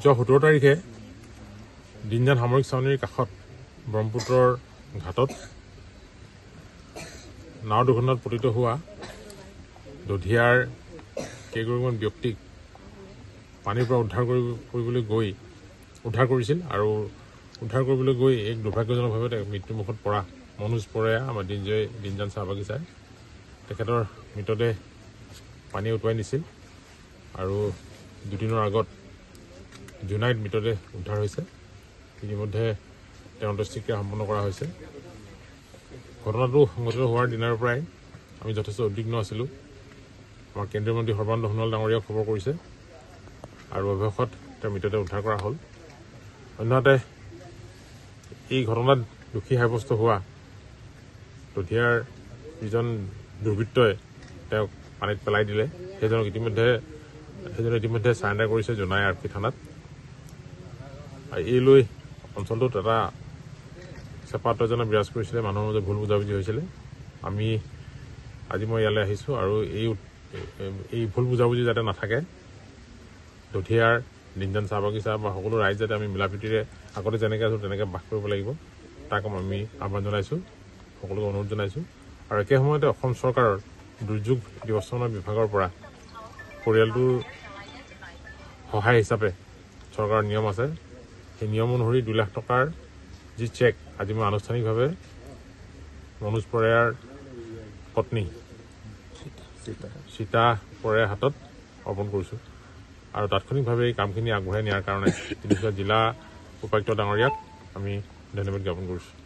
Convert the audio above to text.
যোৱা 17 তাৰিখে দিনজান সামৰিক চাউনীৰ কাষত ব্ৰহ্মপুত্ৰৰ ঘাটত নাও দুখনত পতিত হোৱা দধিয়াৰ কেইগৰাকীমান ব্যক্তিক পানীৰ পৰা উদ্ধাৰ কৰিছিল আৰু উদ্ধাৰ কৰিবলৈ গৈ এক দুৰ্ভাগ্যজনকভাৱে মৃত্যুমুখত পৰা মনোজ পৰেয়া আমাৰ দিনজান চাহ বাগিচাৰ তেখেতৰ মৃতদেহ পানীয়ে উটুৱাই নিছিল আৰু দুদিনৰ আগত জোনাইত মৃতদেহ উদ্ধাৰ হৈছে। ইতিমধ্যে তেওঁৰ অন্ত্যেষ্টিক্ৰিয়া সম্পন্ন কৰা হৈছে। ঘটনাটো সংঘটিত হোৱাৰ দিনাৰ পৰাই আমি যথেষ্ট উদ্বিগ্ন আছিলোঁ। আমাৰ কেন্দ্ৰীয় মন্ত্ৰী সৰ্বানন্দ সোণোৱাল ডাঙৰীয়াক খবৰ কৰিছে আৰু অৱশেষত তেওঁৰ মৃতদেহ উদ্ধাৰ কৰা হ'ল। অন্যহাতে এই ঘটনাত দোষী সাব্যস্ত হোৱা দধিয়াৰ যিজন দুৰ্বৃত্তই তেওঁক পানীত পেলাই দিলে সেইজনে ইতিমধ্যে চাৰেণ্ডাৰ কৰিছে জোনাই আৰক্ষী থানাত। এই লৈ অঞ্চলটোত এটা চেপা উত্তেজনা বিৰাজ কৰিছিলে, মানুহৰ মাজত ভুল বুজাবুজি হৈছিলে। আজি মই ইয়ালৈ আহিছোঁ আৰু এই ভুল বুজাবুজি যাতে নাথাকে, দধিয়াৰ দিনজান চাহ বাগিচা বা সকলো ৰাইজ যাতে আমি মিলাপ্ৰীতিৰে আগতে যেনেকৈ আছোঁ তেনেকৈ বাস কৰিব লাগিব, তাক আমি আহ্বান জনাইছোঁ, সকলোকে অনুৰোধ জনাইছোঁ। আৰু একে সময়তে অসম চৰকাৰৰ দুৰ্যোগ ব্যৱস্থাপনা বিভাগৰ পৰা পৰিয়ালটোৰ সহায় হিচাপে চৰকাৰৰ নিয়ম আছে, সেই নিয়ম অনুসৰি 2 লাখ টকাৰ যি চেক আজি মই আনুষ্ঠানিকভাৱে মনোজ পৰেয়াৰ পত্নী সীতা পৰেয়াৰ হাতত অৰ্পণ কৰিছোঁ আৰু তাৎক্ষণিকভাৱে এই কামখিনি আগবঢ়াই নিয়াৰ কাৰণে তিনিচুকীয়া জিলা উপায়ুক্ত ডাঙৰীয়াক আমি ধন্যবাদ জ্ঞাপন কৰিছোঁ।